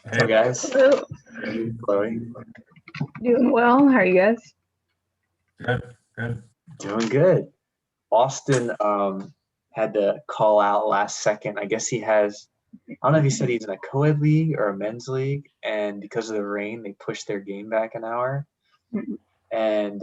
Hey guys. Hello. Chloe. Doing well. How are you guys? Good, good. Doing good. Austin had to call out last second. I guess he has, I don't know if he said he's in a co-ed league or a men's league, and because of the rain, they pushed their game back an hour. And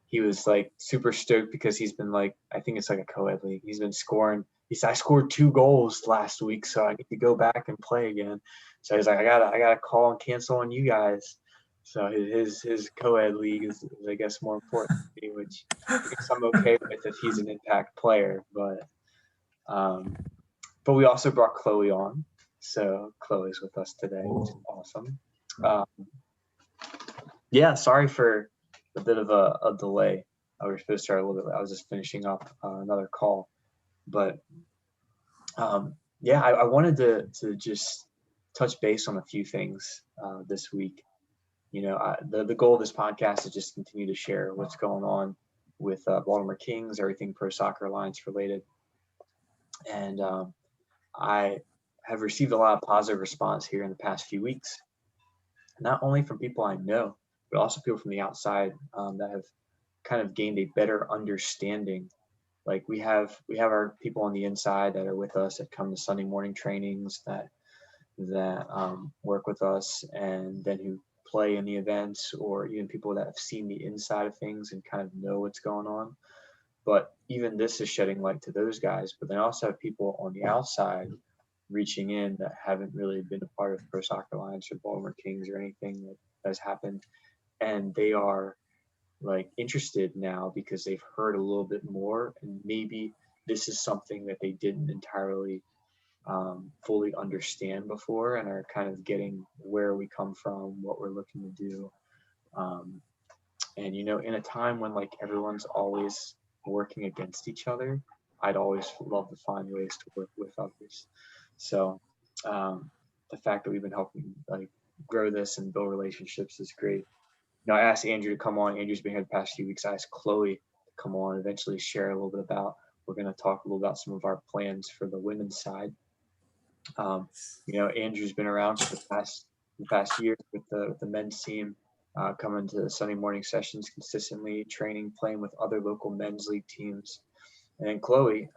he was like super stoked because he's been like, I think it's like a co-ed league. He's been scoring. He said, I scored 2 goals last week, so I need to go back and play again. So he's like, I gotta call and cancel on you guys. So his co-ed league is I guess more important to me, which I guess I'm okay with if he's an impact player. Um, but we also brought Chloe on, so Chloe's with us today, which is awesome. Um, yeah, sorry for a bit of a delay. I was supposed to start a little bit. I was just finishing up another call, but yeah, I wanted to just touch base on a few things this week. You know, the goal of this podcast is just continue to share what's going on with Baltimore Kings, everything Pro Soccer Alliance related, and I have received a lot of positive response here in the past few weeks, not only from people I know, but also people from the outside that have kind of gained a better understanding. Like we have our people on the inside that are with us that come to Sunday morning trainings that work with us and then who play in the events, or even people that have seen the inside of things and kind of know what's going on. But even this is shedding light to those guys. But then I also have people on the outside reaching in that haven't really been a part of Pro Soccer Alliance or Baltimore Kings or anything that has happened, and they are like interested now because they've heard a little bit more, and maybe this is something that they didn't entirely fully understand before, and are kind of getting where we come from, what we're looking to do. um, and you know, in a time when like everyone's always working against each other, I'd always love to find ways to work with others. So um, the fact that we've been helping like grow this and build relationships is great. You know, I asked Andrew to come on. Andrew's been here the past few weeks. I asked Chloe to come on, eventually share a little bit about. We're going to talk a little about some of our plans for the women's side. Um, you know, Andrew's been around for the past year with the men's team, coming to the Sunday morning sessions consistently, training, playing with other local men's league teams. And then Chloe,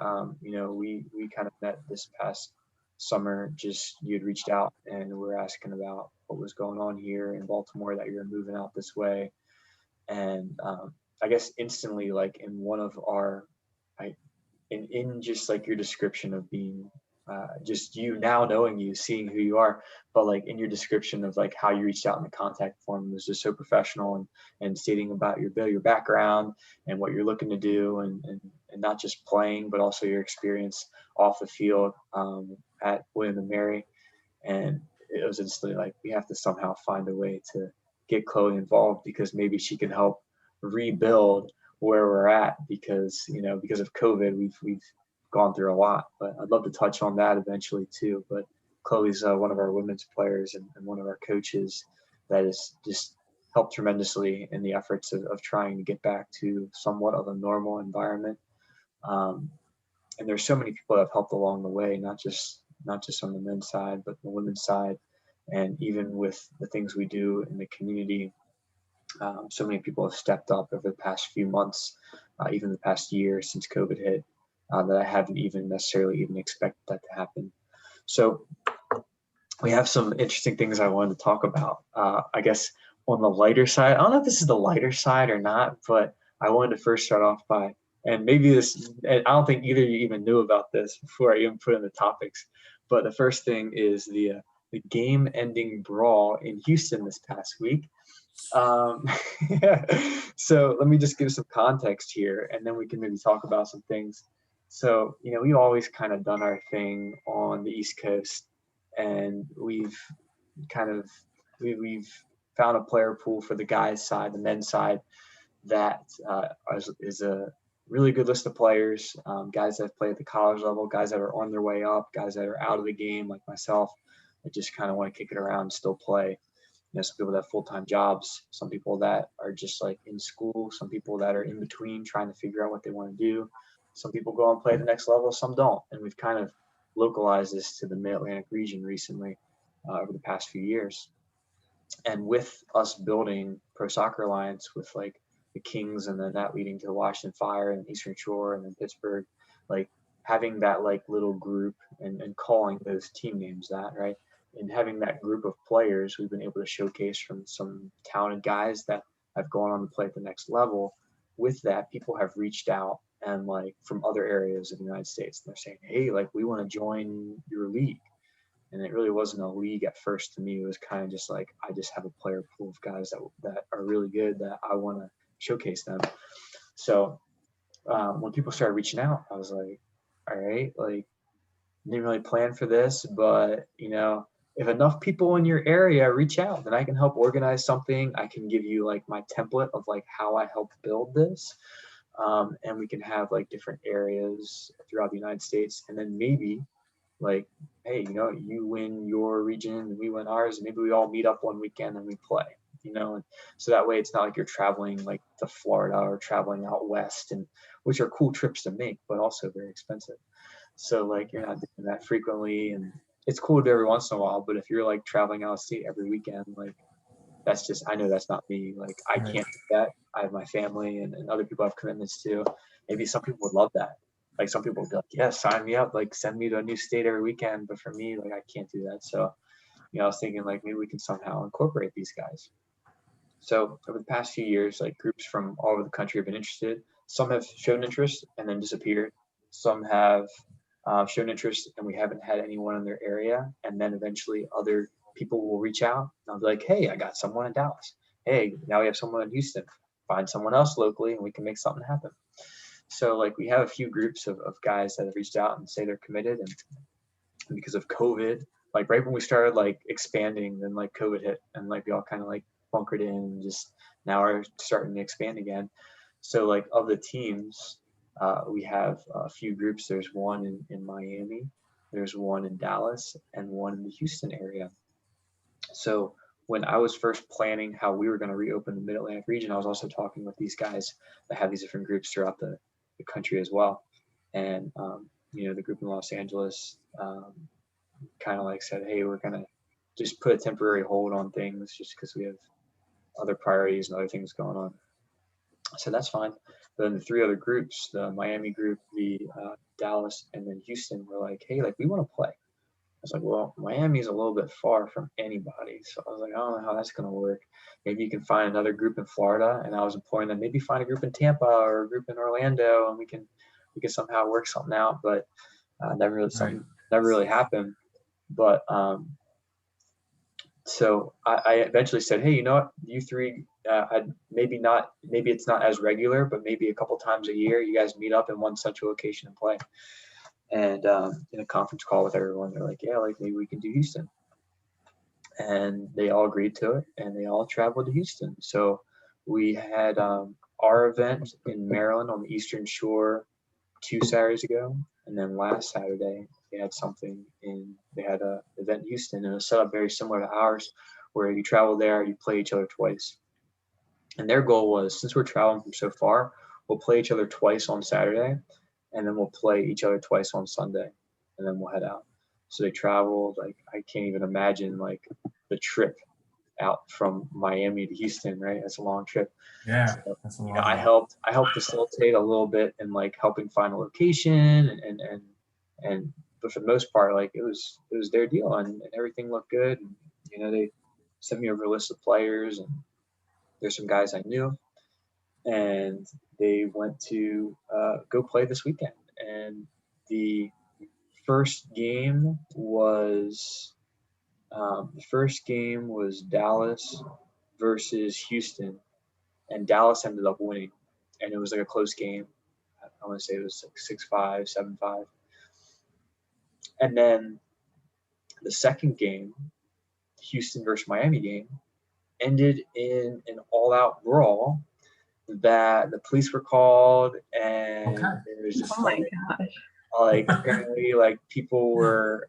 you know, we kind of met this past summer. Just you had reached out and we were asking about what was going on here in Baltimore, that you're moving out this way, and I guess instantly, like in one of our, I in just like your description of being just you now knowing you, seeing who you are, but like in your description of like how you reached out in the contact form was just so professional, and stating about your background and what you're looking to do, and not just playing, but also your experience off the field at William and Mary. And it was instantly like we have to somehow find a way to get Chloe involved because maybe she can help rebuild where we're at, because you know, because of COVID we've gone through a lot. But I'd love to touch on that eventually too. But Chloe's one of our women's players, and one of our coaches that has just helped tremendously in the efforts of trying to get back to somewhat of a normal environment. um, and there's so many people that have helped along the way, not just on the men's side, but the women's side, and even with the things we do in the community. So many people have stepped up over the past few months, even the past year since COVID hit, that I haven't even necessarily even expected that to happen. So we have some interesting things I wanted to talk about. I guess on the lighter side, I don't know if this is the lighter side or not, but I wanted to first start off by, and maybe this, and I don't think either of you even knew about this before I even put in the topics, but the first thing is the game-ending brawl in Houston this past week. Um, so let me just give some context here, and then we can maybe talk about some things. So, you know, we've always kind of done our thing on the East Coast, and kind of we've found a player pool for the guys' side, the men's side, that is a really good list of players, guys that play at the college level, guys that are on their way up, guys that are out of the game like myself, that just kind of want to kick it around and still play. You know, some people that have full-time jobs, some people that are just like in school, some people that are in between trying to figure out what they want to do. Some people go and play the next level, some don't. And we've kind of localized this to the Mid-Atlantic region recently. over the past few years. And with us building Pro Soccer Alliance with like the Kings and then that leading to the Washington Fire and Eastern Shore and then Pittsburgh, like having that like little group and calling those team names that, right? And having that group of players, we've been able to showcase from some talented guys that have gone on to play at the next level. With that, people have reached out and like from other areas of the United States, and they're saying, hey, like we want to join your league. And it really wasn't a league at first to me. It was kind of just like, I just have a player pool of guys that are really good that I want to showcase them. So when people started reaching out, I was like, all right, like didn't really plan for this, but you know, if enough people in your area reach out, then I can help organize something. I can give you like my template of like how I help build this. And we can have like different areas throughout the United States. And then maybe like, hey, you know, you win your region and we win ours, and maybe we all meet up one weekend and we play, you know. And so that way it's not like you're traveling like to Florida or traveling out west, and which are cool trips to make, but also very expensive. So like you're not doing that frequently, and it's cool to do every once in a while, but if you're like traveling out of state every weekend, like that's just, I know that's not me. Like I Right. can't do that. I have my family and other people I have commitments to. Maybe some people would love that. Like some people would be like, yeah, sign me up, like send me to a new state every weekend. But for me, like I can't do that. So, you know, I was thinking like maybe we can somehow incorporate these guys. So over the past few years, like groups from all over the country have been interested. Some have shown interest and then disappeared. Some have shown interest and we haven't had anyone in their area. And then eventually other people will reach out and I'll be like, hey, I got someone in Dallas. Hey, now we have someone in Houston. Find someone else locally and we can make something happen. So like we have a few groups of guys that have reached out and say they're committed. And because of COVID, like right when we started like expanding, then like COVID hit and like we all kind of like bunkered in and just now are starting to expand again. So like of the teams, we have a few groups. There's one in Miami, there's one in Dallas, and one in the Houston area. So when I was first planning how we were going to reopen the Mid-Atlantic region, I was also talking with these guys that have these different groups throughout the country as well. And, you know, the group in Los Angeles kind of like said, hey, we're going to just put a temporary hold on things just because we have other priorities and other things going on. So that's fine. But then the three other groups, the Miami group, the Dallas, and then Houston, were like, hey, like we want to play. I was like, well, Miami's a little bit far from anybody. So I was like, I don't know how that's going to work. Maybe you can find another group in Florida. And I was imploring them, maybe find a group in Tampa or a group in Orlando, and we can somehow work something out. But never really happened. But so I eventually said, hey, you know what, you three, maybe it's not as regular, but maybe a couple times a year, you guys meet up in one central location and play. And in a conference call with everyone, they're like, yeah, like maybe we can do Houston. And they all agreed to it, and they all traveled to Houston. So we had our event in Maryland on the Eastern Shore 2 Saturdays ago, and then last Saturday they had an event in Houston, and it was set up very similar to ours, where you travel there, you play each other twice. And their goal was, since we're traveling from so far, we'll play each other twice on Saturday, and then we'll play each other twice on Sunday, and then we'll head out. So they traveled, like I can't even imagine like the trip out from Miami to Houston, right? That's a long trip. Yeah, so, that's a lot. You know, I helped facilitate a little bit in like helping find a location and but for the most part, like it was their deal, and everything looked good. And, you know, they sent me over a list of players, and there's some guys I knew, and they went to go play this weekend. And the first game was Dallas versus Houston, and Dallas ended up winning, and it was like a close game. I want to say it was like 6-5, 7-5. And then the second game, Houston versus Miami game, ended in an all-out brawl that the police were called, and it was just Oh my gosh. like apparently like people were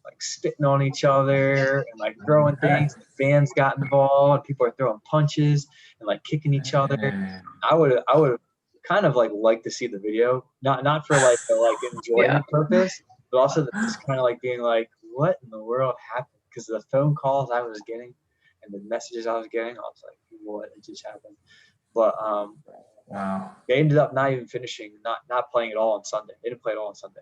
like spitting on each other and like throwing things. Fans got involved. People are throwing punches and like kicking each other. I would kind of like to see the video, not for like the like enjoyment purpose, but also just kind of like being like, what in the world happened? because the phone calls I was getting and the messages I was getting, I was like, what just happened? But Wow. they ended up not even finishing, not playing at all on Sunday. They didn't play at all on Sunday,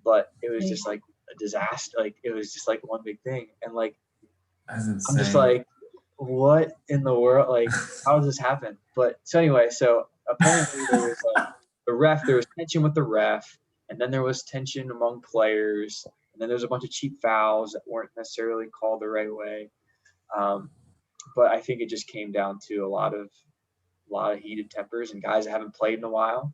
but it was just like a disaster. Like it was just like one big thing, and like That's insane. I'm just like, what in the world? Like, how does this happen? But so anyway, so apparently there was there was tension with the ref, and then there was tension among players, and then there was a bunch of cheap fouls that weren't necessarily called the right way. But I think it just came down to a lot of heated tempers and guys that haven't played in a while.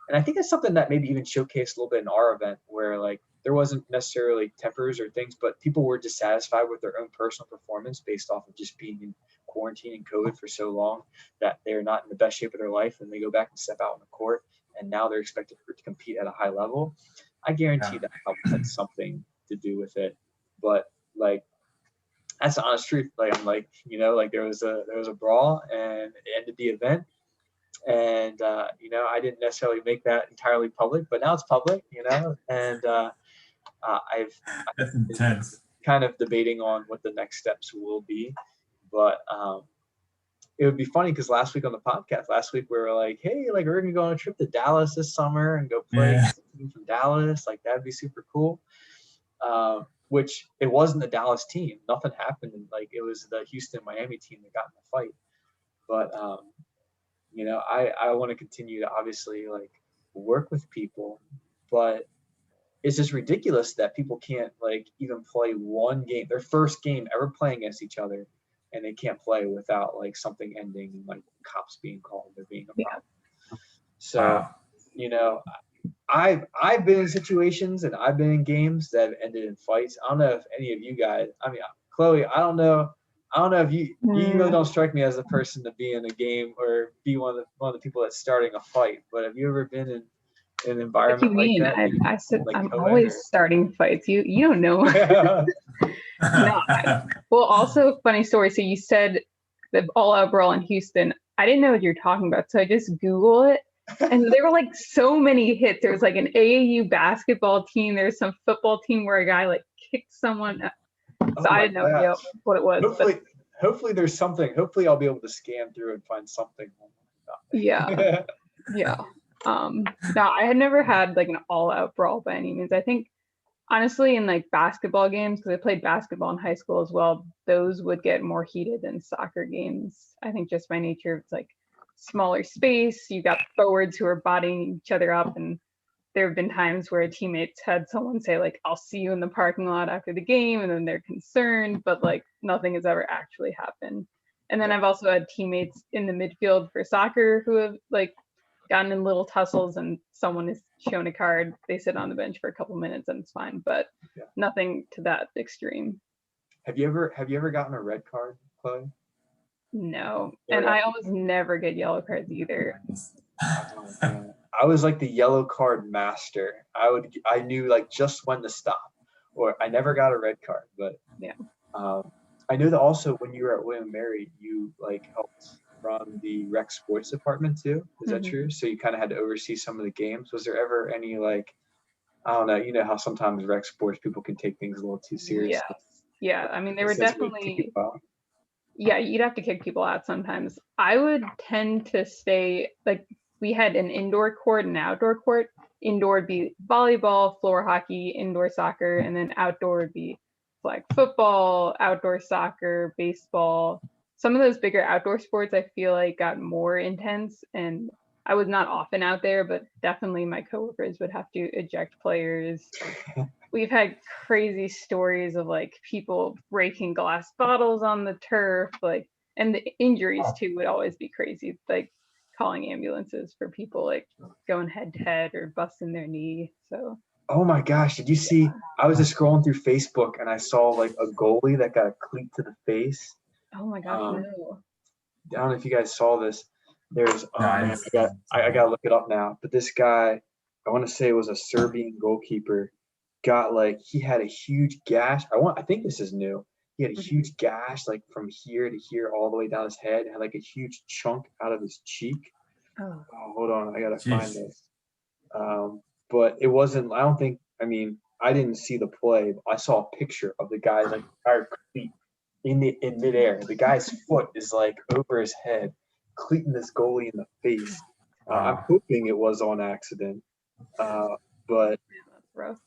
And I think it's something that maybe even showcased a little bit in our event, where like there wasn't necessarily tempers or things, but people were dissatisfied with their own personal performance based off of just being in quarantine and COVID for so long that they're not in the best shape of their life, and they go back and step out on the court, and now they're expected to compete at a high level. I guarantee that had something to do with it. But like, that's the honest truth. Like I'm like, like there was a brawl and it ended the event. And I didn't necessarily make that entirely public, but now it's public, and I've That's intense. kind of debating on what the next steps will be. But it would be funny because last week we were like, hey, like we're gonna go on a trip to Dallas this summer and go play from Dallas. Like that'd be super cool. Which it wasn't the Dallas team. Nothing happened. And like it was the Houston-Miami team that got in the fight. But I want to continue to obviously like work with people, but it's just ridiculous that people can't like even play one game, their first game ever playing against each other, and they can't play without like something ending and like cops being called or being a problem. So, I've been in situations and I've been in games that have ended in fights. I don't know if any of you guys, I mean, Chloe, I don't know if you really don't strike me as the person to be in a game or be one of the people that's starting a fight. But have you ever been in an environment like that? I'm always starting fights. You don't know. No. Well, also funny story. So you said the all-out brawl in Houston. I didn't know what you're talking about, so I just Googled it, and there were like so many hits. There was like an AAU basketball team. There's some football team where a guy like kicked someone. So I didn't know what it was. Hopefully there's something. Hopefully I'll be able to scan through and find something. Yeah. Yeah. No, I had never had like an all-out brawl by any means. I think honestly in like basketball games, because I played basketball in high school as well, those would get more heated than soccer games. I think just by nature, it's like smaller space. You got forwards who are bodying each other up, and there have been times where teammates had someone say like, I'll see you in the parking lot after the game, and then they're concerned, but like nothing has ever actually happened. And then I've also had teammates in the midfield for soccer who have like gotten in little tussles, and someone is shown a card, they sit on the bench for a couple minutes and it's fine, but nothing to that extreme. Have you ever gotten a red card, Chloe? No. And I almost never get yellow cards either. I was like the yellow card master. I knew like just when to stop, or I never got a red card, but I know that also when you were at William & Mary, you like helped run the rec sports department too. Is that true? So you kind of had to oversee some of the games. Was there ever any like, I don't know, you know how sometimes rec sports people can take things a little too seriously? Yeah. I mean, they were definitely, you'd have to kick people out sometimes. I would tend to stay, like we had an indoor court and an outdoor court. Indoor would be volleyball, floor hockey, indoor soccer, and then outdoor would be flag football, outdoor soccer, baseball. Some of those bigger outdoor sports I feel like got more intense, and I was not often out there, but definitely my coworkers would have to eject players. We've had crazy stories of like people breaking glass bottles on the turf, like, and the injuries too would always be crazy, like calling ambulances for people like going head to head or busting their knee. So oh my gosh, did you see, I was just scrolling through Facebook and I saw like a goalie that got a cleat to the face. Oh my gosh, no. I don't know if you guys saw this. There's I gotta look it up now. But this guy, I want to say it was a Serbian goalkeeper, got like, he had a huge gash. I think this is new. He had a huge gash like from here to here all the way down his head, had like a huge chunk out of his cheek. Oh hold on, I gotta find this. But it wasn't, I I didn't see the play. I saw a picture of the guy's like entire cleat in midair. The guy's foot is like over his head, cleating this goalie in the face. I'm hoping it was on accident, but That's rough.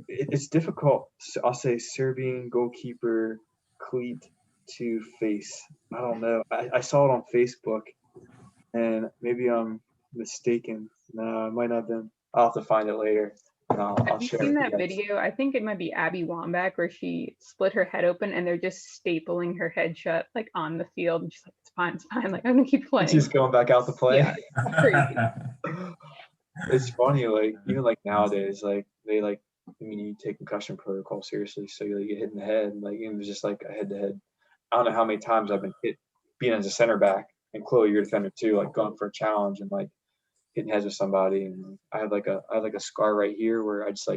it's difficult. I'll say Serbian goalkeeper cleat to face. I don't know. I saw it on Facebook, and maybe I'm mistaken. No, it might not have been. I'll have to find it later. I'll Have you share seen it that with you guys. video? I think it might be Abby Wambach where she split her head open and they're just stapling her head shut like on the field. And she's like, it's fine. Like, I'm gonna keep playing. She's going back out to play. Yeah, it's crazy. It's funny, like even like nowadays, like they like. I mean, you take concussion protocol seriously, so you get hit in the head, and like it was just like a head-to-head. I don't know how many times I've been hit being as a center back, and Chloe, you're a defender too, like going for a challenge and like hitting heads with somebody, and I have like a scar right here where I just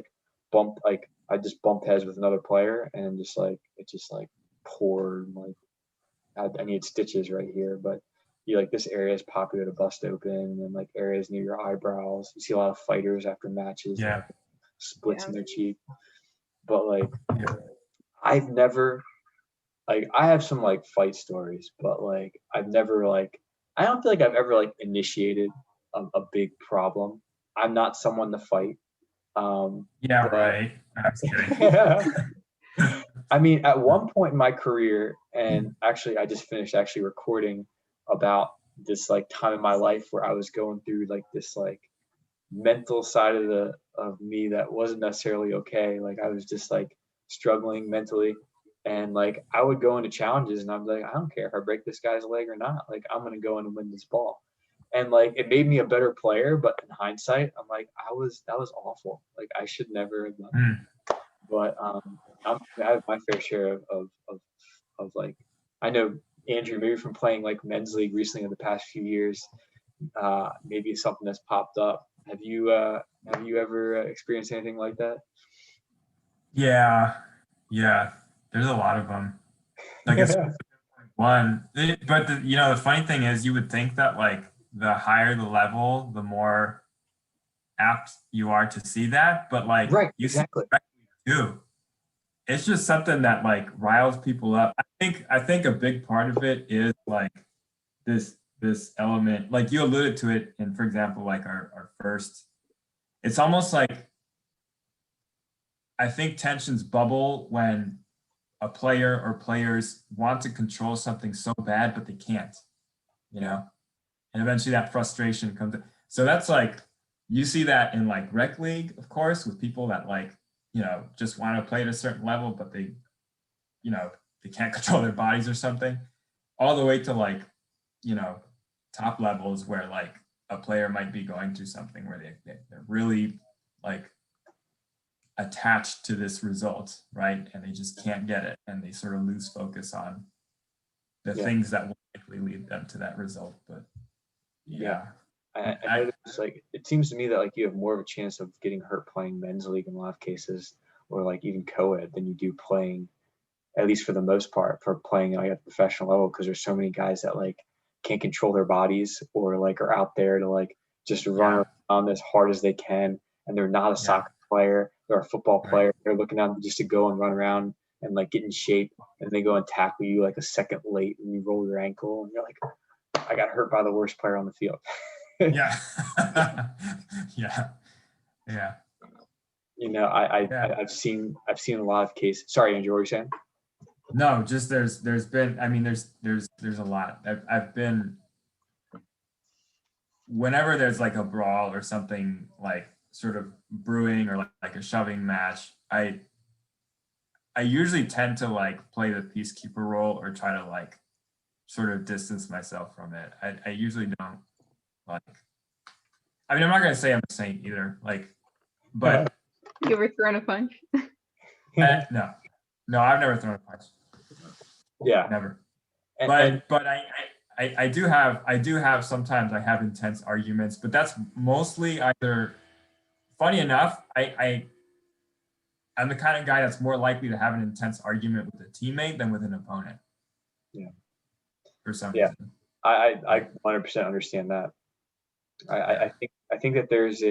just bumped heads with another player, and just like it just like poured, like I need stitches right here, but you like this area is popular to bust open, and like areas near your eyebrows. You see a lot of fighters after matches, Yeah. splits Yeah. in their cheek, but like Yeah. I've never like I have some like fight stories, but like I've never like I don't feel like I've ever like initiated a big problem. I'm not someone to fight. Yeah, but right. I'm just kidding. I mean, at one point in my career, and actually, I just finished actually recording about this like time in my life where I was going through like this like mental side of me that wasn't necessarily okay. Like I was just like struggling mentally, and like I would go into challenges, and I'm like, I don't care if I break this guy's leg or not. Like I'm gonna go in and win this ball. And like it made me a better player, but in hindsight, I'm like, that was awful. Like I should never have done Mm. it. But I have my fair share of like I know Andrew maybe from playing like men's league recently in the past few years, maybe something that's popped up. Have you ever experienced anything like that? Yeah. Yeah. There's a lot of them. Like it's one, but the funny thing is, you would think that like the higher the level, the more apt you are to see that, but like Right, you exactly. see it too. It's just something that like riles people up. I think a big part of it is like this element, like you alluded to it in, for example, like our first, it's almost like I think tensions bubble when a player or players want to control something so bad, but they can't, and eventually that frustration comes. So that's like, you see that in like rec league, of course, with people that like, just want to play at a certain level, but they can't control their bodies or something, all the way to like, top levels where like a player might be going through something where they're really like attached to this result, right? And they just can't get it. And they sort of lose focus on the things that will likely lead them to that result. But yeah. I noticed like it seems to me that like you have more of a chance of getting hurt playing men's league in a lot of cases, or like even co-ed, than you do playing, at least for the most part, for playing like at the professional level, because there's so many guys that like can't control their bodies, or like are out there to like just run around as hard as they can, and they're not a soccer player, they're a football player. Right. They're looking out just to go and run around and like get in shape, and they go and tackle you like a second late, and you roll your ankle, and you're like, I got hurt by the worst player on the field. Yeah. Yeah. I've seen a lot of cases. Sorry, Andrew, what were you saying? No, just there's been, I mean, there's a lot. I've been, whenever there's like a brawl or something like sort of brewing, or like a shoving match, I usually tend to like play the peacekeeper role, or try to like sort of distance myself from it. I usually don't like, I mean, I'm not gonna say I'm a saint either, like, but you ever thrown a punch? No, I've never thrown a punch. Yeah, never. But I do have sometimes I have intense arguments, but that's mostly either, funny enough, I'm the kind of guy that's more likely to have an intense argument with a teammate than with an opponent. Yeah. For some reason. I 100% understand that. I think that there's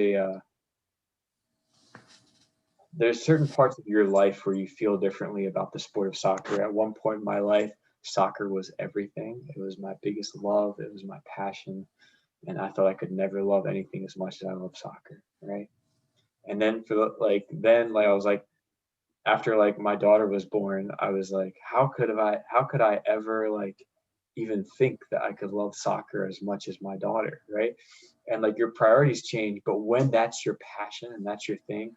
there's certain parts of your life where you feel differently about the sport of soccer. At one point in my life, soccer was everything. It was my biggest love. It was my passion. And I thought I could never love anything as much as I love soccer, right? And then I was like, after like my daughter was born, I was like, how could I ever like even think that I could love soccer as much as my daughter, right? And like your priorities change, but when that's your passion and that's your thing,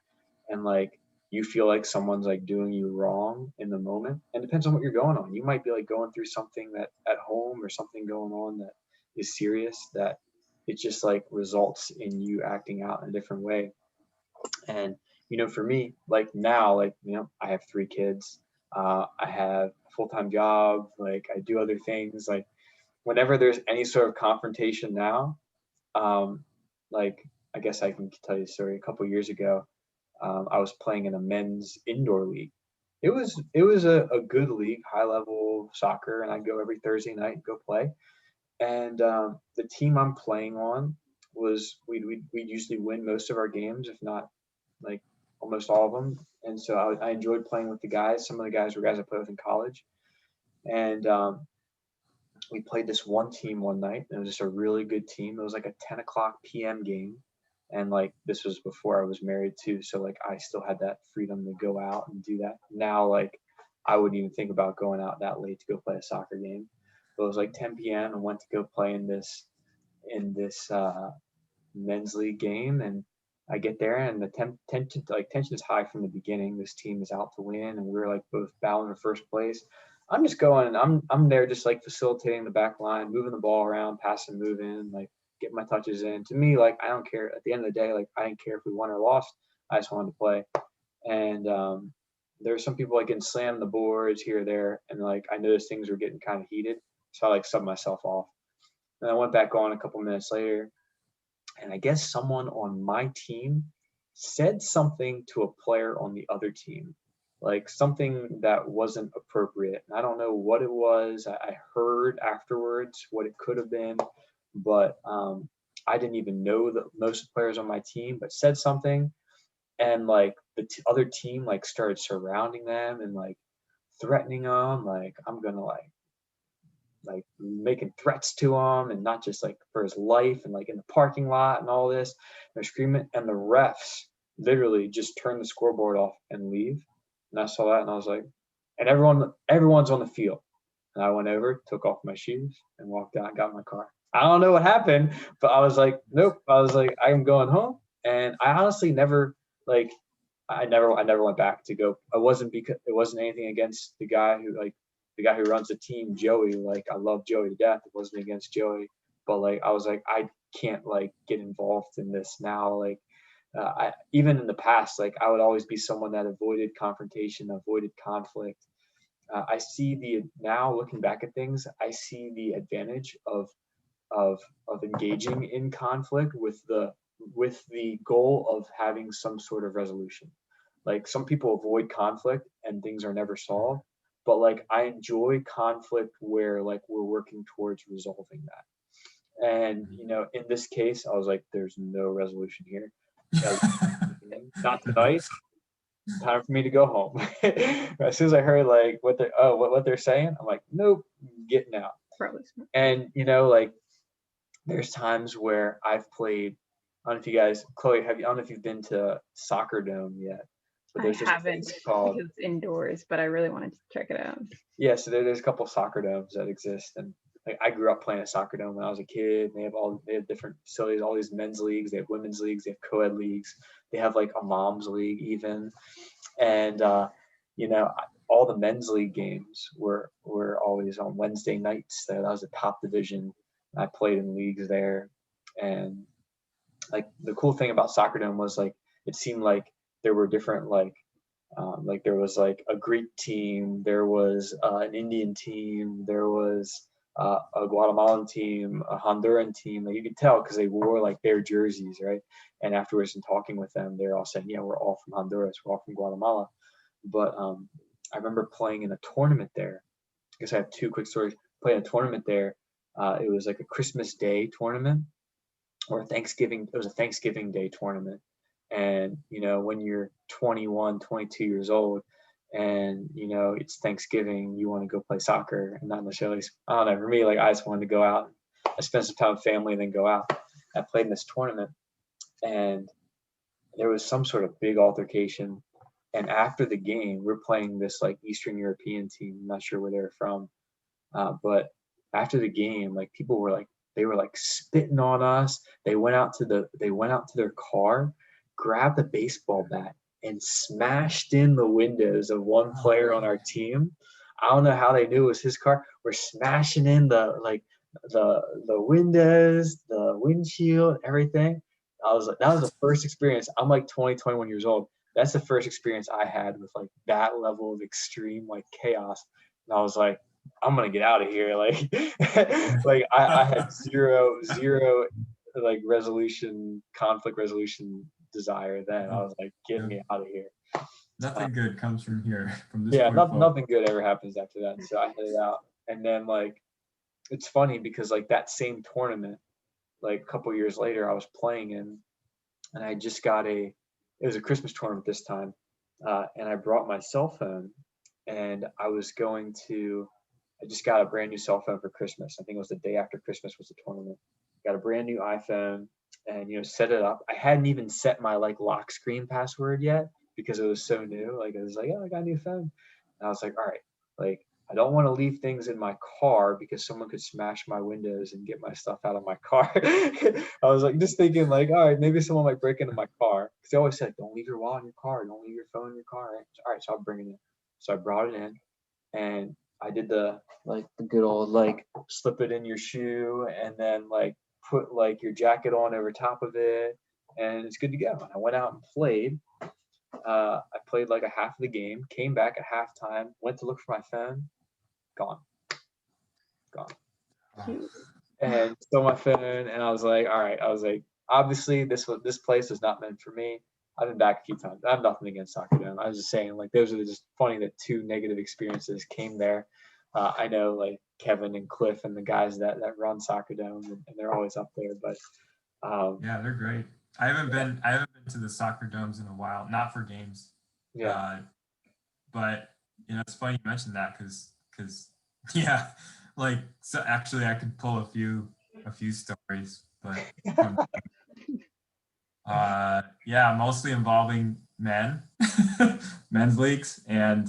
and like you feel like someone's like doing you wrong in the moment, and it depends on what you're going on. You might be like going through something that at home or something going on that is serious, that it just like results in you acting out in a different way. And for me, like now, like I have 3 kids. I have a full-time job. Like I do other things. Like whenever there's any sort of confrontation now, um, like I guess I can tell you a story. A couple years ago, I was playing in a men's indoor league. It was a good league, high level soccer, and I'd go every Thursday night and go play. And the team I'm playing on was we'd usually win most of our games, if not like almost all of them. And so I enjoyed playing with the guys. Some of the guys were guys I played with in college. And we played this one team one night. And it was just a really good team. It was like a 10 o'clock p.m. game. And like this was before I was married too. So like I still had that freedom to go out and do that. Now like I wouldn't even think about going out that late to go play a soccer game. But it was like 10 p.m. and went to go play in this men's league game. And I get there and the tension is high from the beginning. This team is out to win and we're like both battling for first place. I'm just going, I'm there just like facilitating the back line, moving the ball around, passing, moving, like getting my touches in. To me, like I don't care at the end of the day, like I didn't care if we won or lost. I just wanted to play. And there were some people like getting slammed on the boards here or there, and like I noticed things were getting kind of heated. So I like subbed myself off. And I went back on a couple minutes later, and I guess someone on my team said something to a player on the other team, like something that wasn't appropriate. And I don't know what it was. I heard afterwards what it could have been, but I didn't even know that most players on my team, but said something, and like the other team like started surrounding them and like threatening them, like I'm gonna like making threats to him, and not just like for his life, and like in the parking lot and all this. They're screaming, and the refs literally just turn the scoreboard off and leave. And I saw that, and I was like, and everyone's on the field. And I went over, took off my shoes, and walked out and got in my car. I don't know what happened, but I was like, nope. I was like, I'm going home. And I honestly never like I never went back to go. It wasn't anything against the guy who runs the team, Joey. Like I love Joey to death. It wasn't against Joey, but like I was like I can't like get involved in this now. Like I even in the past, like I would always be someone that avoided confrontation, avoided conflict. I see now looking back at things, I see the advantage of engaging in conflict with the goal of having some sort of resolution. Like some people avoid conflict and things are never solved, but like I enjoy conflict where like we're working towards resolving that. And in this case, I was like, there's no resolution here. Not tonight. Time for me to go home. As soon as I heard like what they're saying, I'm like, nope, getting out. Probably smart. And like there's times where I've played. I don't know if you guys, Chloe, I don't know if you've been to Soccer Dome yet, but there's I haven't because it's indoors, but I really wanted to check it out. Yeah, so there's a couple soccer domes that exist, and like I grew up playing at Soccer Dome when I was a kid. They have different facilities, all these men's leagues, they have women's leagues, they have co-ed leagues, they have like a mom's league even, and all the men's league games were always on Wednesday nights. That was a top division. I played in leagues there, and like the cool thing about Soccer Dome was like it seemed like there were different like there was like a Greek team, there was an Indian team, there was a Guatemalan team, a Honduran team. Like you could tell because they wore like their jerseys, right? And afterwards, in talking with them, they're all saying, "Yeah, we're all from Honduras, we're all from Guatemala." But I remember playing in a tournament there. I guess I have 2 quick stories. Playing a tournament there. It was like a Christmas Day tournament or Thanksgiving. It was a Thanksgiving Day tournament, And, when you're 21, 22 years old and, it's Thanksgiving, you want to go play soccer and not necessarily, I don't know, for me, like I just wanted to go out, I spent some time with family and then go out. I played in this tournament and there was some sort of big altercation. And after the game, we're playing this like Eastern European team. I'm not sure where they're from. But after the game, like people were like, they were like spitting on us. They went out to their car, grabbed a baseball bat and smashed in the windows of one player on our team. I don't know how they knew it was his car. We're smashing in the windows, the windshield, everything. I was like, that was the first experience. I'm like 20, 21 years old. That's the first experience I had with like that level of extreme like chaos. And I was like, I'm gonna get out of here. Like, like I had zero like conflict resolution desire then. I was like, get me out of here. Nothing good comes from here, from this Yeah, point forward. nothing good ever happens after that. So I headed out. And then like, it's funny because like that same tournament, like a couple years later, I was playing in, and I just got it was a Christmas tournament this time. And I brought my cell phone and I just got a brand new cell phone for Christmas. I think it was the day after Christmas was the tournament. Got a brand new iPhone and set it up. I hadn't even set my like lock screen password yet because it was so new. Like I was like, oh, I got a new phone. And I was like, all right, like I don't want to leave things in my car because someone could smash my windows and get my stuff out of my car. I was like just thinking like, all right, maybe someone might break into my car. Because they always said, don't leave your wallet in your car, don't leave your phone in your car. All right, so I'll bring it in. So I brought it in and I did the good old like slip it in your shoe and then like put like your jacket on over top of it and it's good to go. And I went out and played. I played like a half of the game, came back at halftime, went to look for my phone, gone. And stole my phone and I was like, all right, obviously this place was not meant for me. I've been back a few times. I have nothing against Soccer Dome. I was just saying, like, those are just funny that two negative experiences came there. I know, like, Kevin and Cliff and the guys that run Soccer Dome, and they're always up there. But yeah, they're great. I haven't been to the soccer domes in a while, not for games. Yeah. But it's funny you mentioned that because yeah, like so actually I could pull a few stories, but yeah, mostly involving men's leagues, and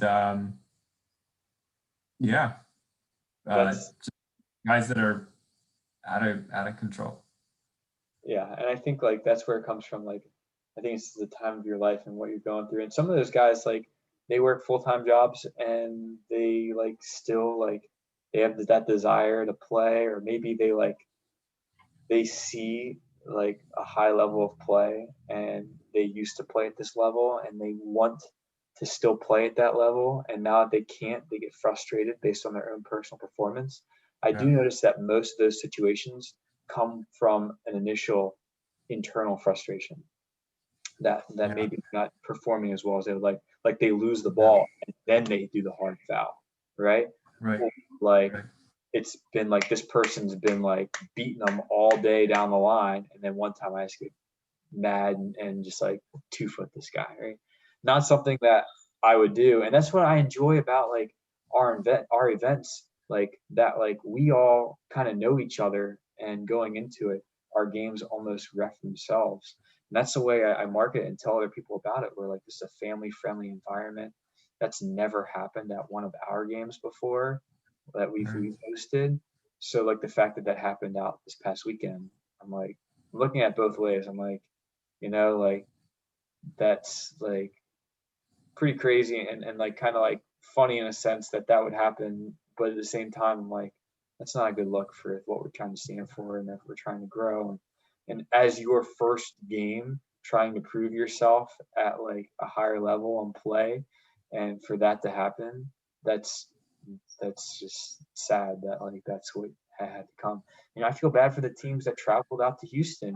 yeah, just guys that are out of control. Yeah, and I think like that's where it comes from. Like, I think it's the time of your life and what you're going through. And some of those guys, like, they work full-time jobs and they like still like they have that desire to play, or maybe they see like a high level of play and they used to play at this level and they want to still play at that level, and now they can't, they get frustrated based on their own personal performance. I do notice that most of those situations come from an initial internal frustration that maybe not performing as well as they would like they lose the ball and then they do the hard foul, right? Like it's been like this person's been like beating them all day down the line, and then one time I just get mad and just like 2-foot this guy, right? Not something that I would do, and that's what I enjoy about like our events, like that, like we all kind of know each other, and going into it, our games almost ref themselves. And that's the way I market it and tell other people about it. We're like, this is a family-friendly environment. That's never happened at one of our games before that we've hosted. So like the fact that happened out this past weekend, I'm like looking at both ways. I'm like, like that's like pretty crazy and like kind of like funny in a sense that would happen. But at the same time, I'm like, that's not a good look for what we're trying to stand for and that we're trying to grow. And as your first game, trying to prove yourself at like a higher level and play, and for that to happen, that's just sad that like that's what had to come. I feel bad for the teams that traveled out to Houston.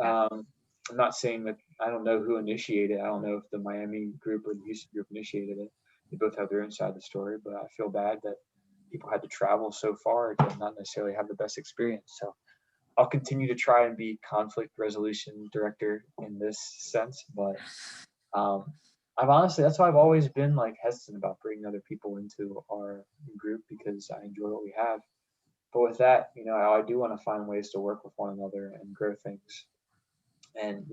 I'm not saying that, I don't know who initiated it. I don't know if the Miami group or the Houston group initiated it. They both have their own side of the story, but I feel bad that people had to travel so far to not necessarily have the best experience. So I'll continue to try and be conflict resolution director in this sense, but that's why I've always been like hesitant about bringing other people into our group, because I enjoy what we have. But with that, I do want to find ways to work with one another and grow things. And,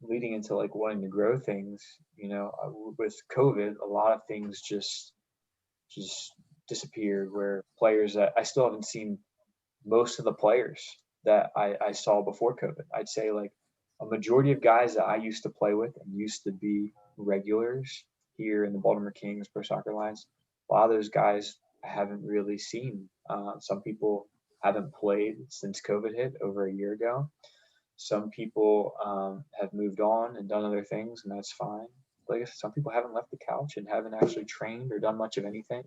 leading into like wanting to grow things, with COVID, a lot of things just disappeared, where players that I still haven't seen most of the players that I saw before COVID. I'd say like a majority of guys that I used to play with and used to be regulars here in the Baltimore Kings Pro Soccer Alliance, a lot of those guys I haven't really seen. Some people haven't played since COVID hit over a year ago. Some people have moved on and done other things, and that's fine. But I guess some people haven't left the couch and haven't actually trained or done much of anything.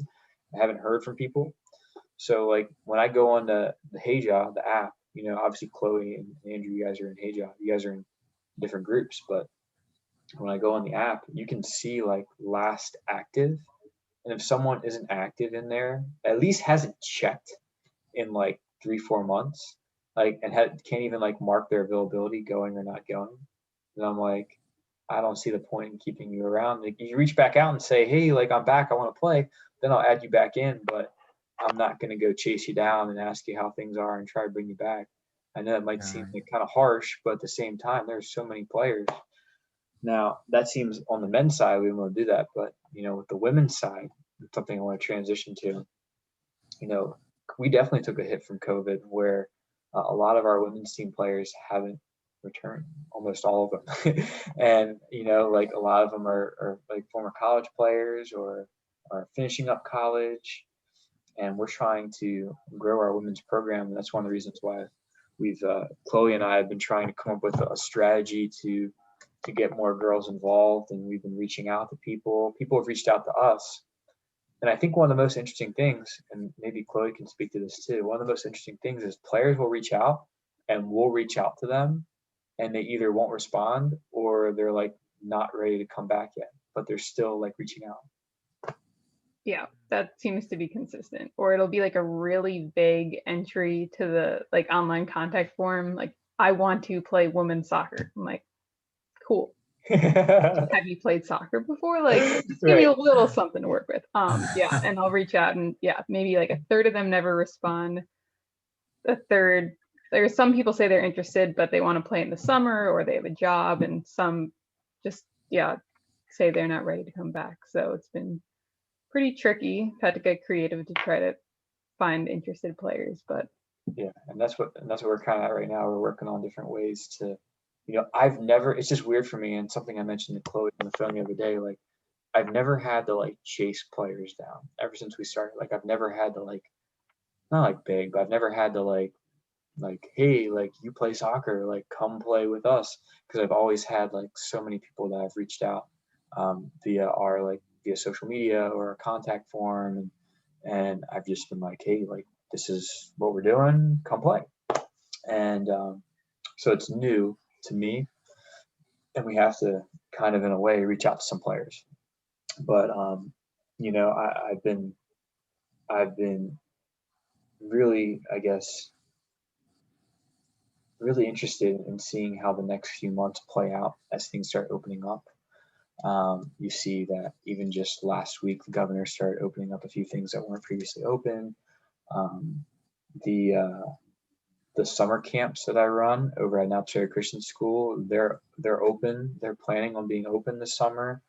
I haven't heard from people. So like when I go on the Heja, the app, obviously Chloe and Andrew, you guys are in Heja. You guys are in different groups, but when I go on the app, you can see like last active. And if someone isn't active in there, at least hasn't checked in like 3-4 months, like, and can't even like mark their availability going or not going, then I'm like, I don't see the point in keeping you around. Like, you reach back out and say, hey, like, I'm back, I want to play, then I'll add you back in, but I'm not going to go chase you down and ask you how things are and try to bring you back. I know it might seem like kind of harsh, but at the same time, there's so many players. Now, that seems on the men's side, we want to do that, but, with the women's side, it's something I want to transition to. We definitely took a hit from COVID, where a lot of our women's team players haven't returned, almost all of them. And, like a lot of them are like former college players or are finishing up college. And we're trying to grow our women's program. And that's one of the reasons why Chloe and I have been trying to come up with a strategy to get more girls involved. And we've been reaching out to people. People have reached out to us. And I think one of the most interesting things, and maybe Chloe can speak to this too, one of the most interesting things is players will reach out and we'll reach out to them, and they either won't respond or they're like not ready to come back yet, but they're still like reaching out. Yeah, that seems to be consistent. Or it'll be like a really vague entry to the like online contact form, like, I want to play women's soccer. I'm like, cool. Have you played soccer before? Like, just give me a little something to work with. Yeah, and I'll reach out, and yeah, maybe like a third of them never respond. A third, there's some people say they're interested, but they want to play in the summer or they have a job, and some just, say they're not ready to come back. So it's been pretty tricky. I've had to get creative to try to find interested players, but yeah, and that's what we're kind of at right now. We're working on different ways to, it's just weird for me, and something I mentioned to Chloe on the phone the other day, like, I've never had to like chase players down ever since we started. Like, I've never had to like, not like beg, but I've never had to like, hey, like, you play soccer, like, come play with us. Because I've always had like so many people that have reached out via social media or a contact form, and I've just been like, hey, like, this is what we're doing, come play. And so it's new to me, and we have to kind of, in a way, reach out to some players. But I've been really, I guess, really interested in seeing how the next few months play out as things start opening up. You see that even just last week, the governor started opening up a few things that weren't previously open. The summer camps that I run over at Napster Christian School, they're open. They're planning on being open this summer.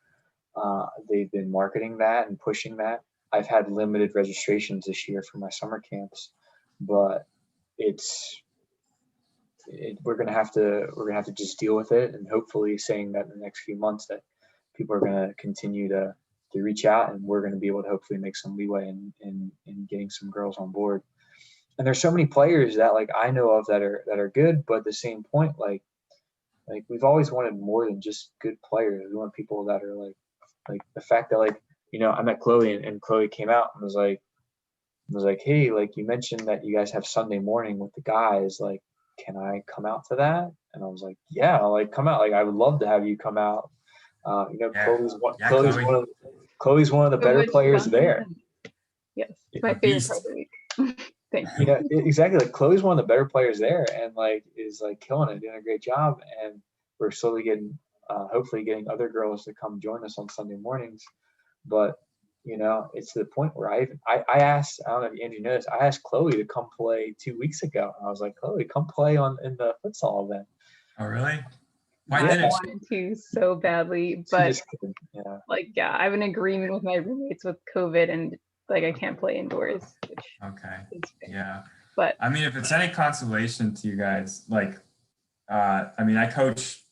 They've been marketing that and pushing that. I've had limited registrations this year for my summer camps, but we're gonna have to just deal with it, and hopefully saying that in the next few months that people are gonna continue to reach out, and we're gonna be able to hopefully make some leeway in getting some girls on board. And there's so many players that like I know of that are good, but at the same point, like we've always wanted more than just good players. We want people that are like the fact that like, I met Chloe, and Chloe came out and was like, hey, like, you mentioned that you guys have Sunday morning with the guys, like, can I come out to that? And I was like, yeah, like, come out. Like, I would love to have you come out. Chloe's one of the better players there. Yes, my favorite part of the week. Thank You you. know, exactly. Like Chloe's one of the better players there, and like is like killing it, doing a great job. And we're slowly getting, hopefully, getting other girls to come join us on Sunday mornings. But you know, it's to the point where I asked, I don't know if Andrew knows, I asked Chloe to come play 2 weeks ago. I was like, Chloe, come play in the futsal event. Oh, really? Why I didn't she? wanted to so badly, She but just couldn't. Yeah. like, yeah, I have an agreement with my roommates with COVID, and like I can't play indoors, which Okay. is fair. Yeah. But I mean, if it's any consolation to you guys, like, I mean, I coach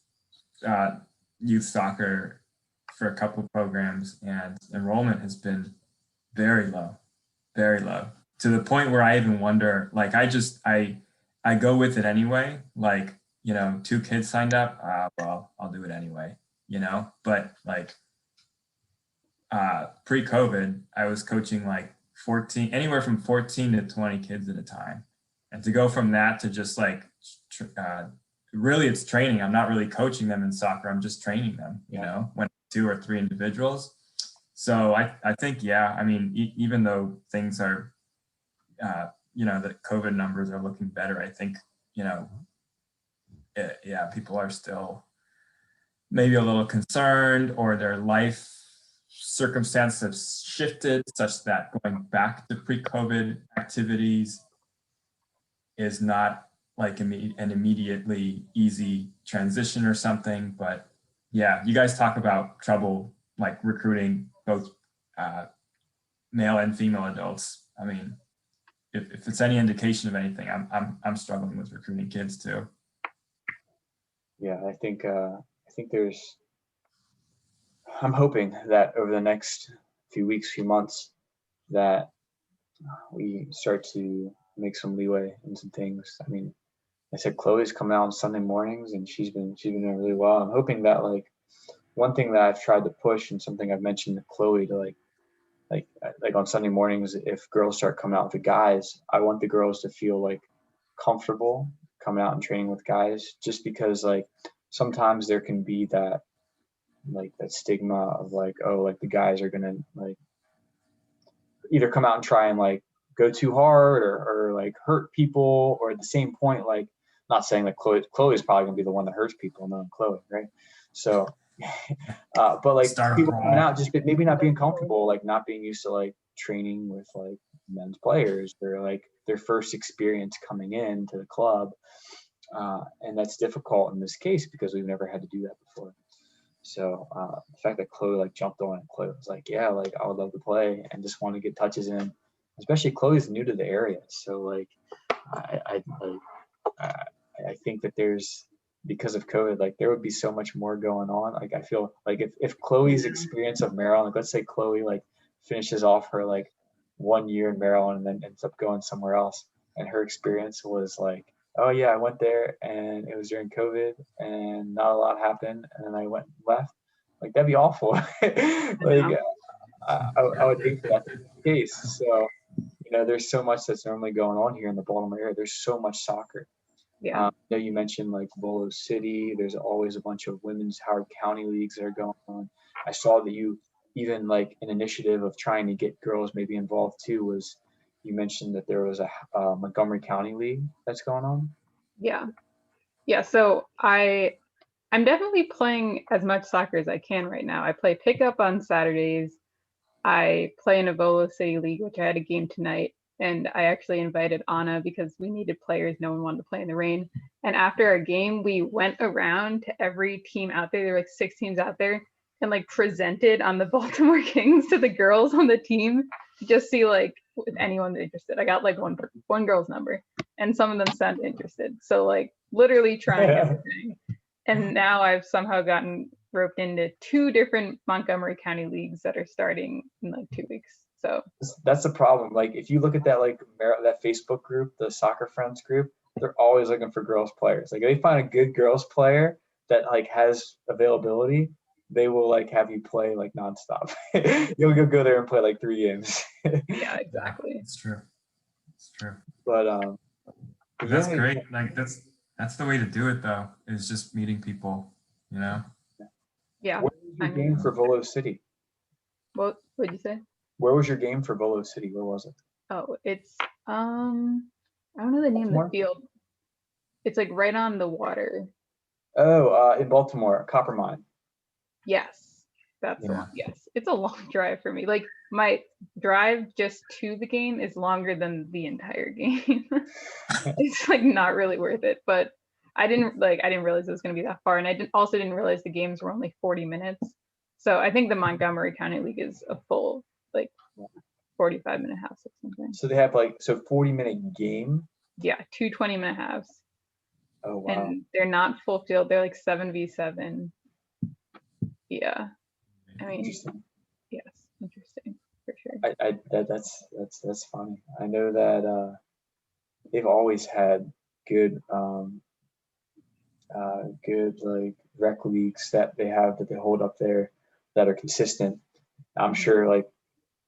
youth soccer for a couple programs, and enrollment has been very low, to the point where I even wonder, like, I go with it anyway. Like, you know, 2 kids signed up. Well, I'll do it anyway, you know, but like, pre-COVID, I was coaching like 14, anywhere from 14 to 20 kids at a time. And to go from that to just like, really it's training. I'm not really coaching them in soccer. I'm just training them, you know, when 2 or 3 individuals. So I think, yeah, I mean, even though things are, you know, the COVID numbers are looking better, I think, you know, yeah, people are still maybe a little concerned, or their life circumstances have shifted such that going back to pre-COVID activities is not like an immediately easy transition or something. But yeah, you guys talk about trouble like recruiting both male and female adults. I mean, if it's any indication of anything, I'm struggling with recruiting kids too. Yeah, I think I'm hoping that over the next few weeks, few months, that we start to make some leeway in some things. I mean, I said Chloe's coming out on Sunday mornings, and she's been doing really well. I'm hoping that like one thing that I've tried to push, and something I've mentioned to Chloe, to like on Sunday mornings, if girls start coming out with the guys, I want the girls to feel like comfortable coming out and training with guys, just because like sometimes there can be that like that stigma of like, oh, like the guys are gonna like either come out and try and like go too hard, or like hurt people, or at the same point, like not saying that Chloe's probably gonna be the one that hurts people, no, Chloe, right? So but like people coming out just maybe not being comfortable, like not being used to like training with like men's players, or like their first experience coming in to the club, and that's difficult in this case because we've never had to do that before. So the fact that Chloe like jumped on it, Chloe was like, yeah, like I would love to play and just want to get touches in. Especially Chloe's new to the area, so like I think that there's, because of COVID, like there would be so much more going on. Like I feel like if Chloe's experience of Maryland, like let's say Chloe like finishes off her like 1 year in Maryland and then ends up going somewhere else, and her experience was like, oh yeah, I went there and it was during COVID and not a lot happened, and then I went and left. Like that'd be awful. Like I would hate for that to be the case. So you know, there's so much that's normally going on here in the Baltimore area. There's so much soccer. yeah, I know you mentioned like Bolo City. There's always a bunch of women's Howard County leagues that are going on. I saw that you even like an initiative of trying to get girls maybe involved too was, you mentioned that there was a Montgomery County league that's going on. yeah. So I'm definitely playing as much soccer as I can right now. I play pickup on Saturdays. I play in a Bolo City League, which I had a game tonight. And I actually invited Anna because we needed players. No one wanted to play in the rain. And after our game, we went around to every team out there. There were like 6 teams out there, and like presented on the Baltimore Kings to the girls on the team to just see like if anyone's interested. I got like one girl's number, and some of them sounded interested. So like literally trying everything. And now I've somehow gotten roped into 2 different Montgomery County leagues that are starting in like 2 weeks. So that's the problem. Like if you look at that like that Facebook group, the Soccer Friends group, they're always looking for girls players. Like if they find a good girls player that like has availability, they will like have you play like nonstop. You'll go there and play like 3 games. yeah, exactly. It's true. It's true. But that's yeah, great. Like that's the way to do it though, is just meeting people, you know? Yeah. Where was your game for Volo City? What would you say? Where was your game for Volo City? Where was it? Oh, it's I don't know the name of Baltimore? the field. It's like right on the water. Oh, in Baltimore, Coppermine. Yes, that's the Yeah. one. Yes, it's a long drive for me. Like my drive just to the game is longer than the entire game. It's like not really worth it. But I didn't realize it was going to be that far, and I didn't realize the games were only 40 minutes. So I think the Montgomery County League is a full like 45-minute halves or something. So they have like 40-minute game. Yeah, 2 20-minute halves. Oh wow. And they're not full field. They're like 7v7. Yeah. I mean, Interesting. yes, interesting for sure. That's funny. I know that they've always had good good like rec leagues that they hold up there that are consistent. I'm sure like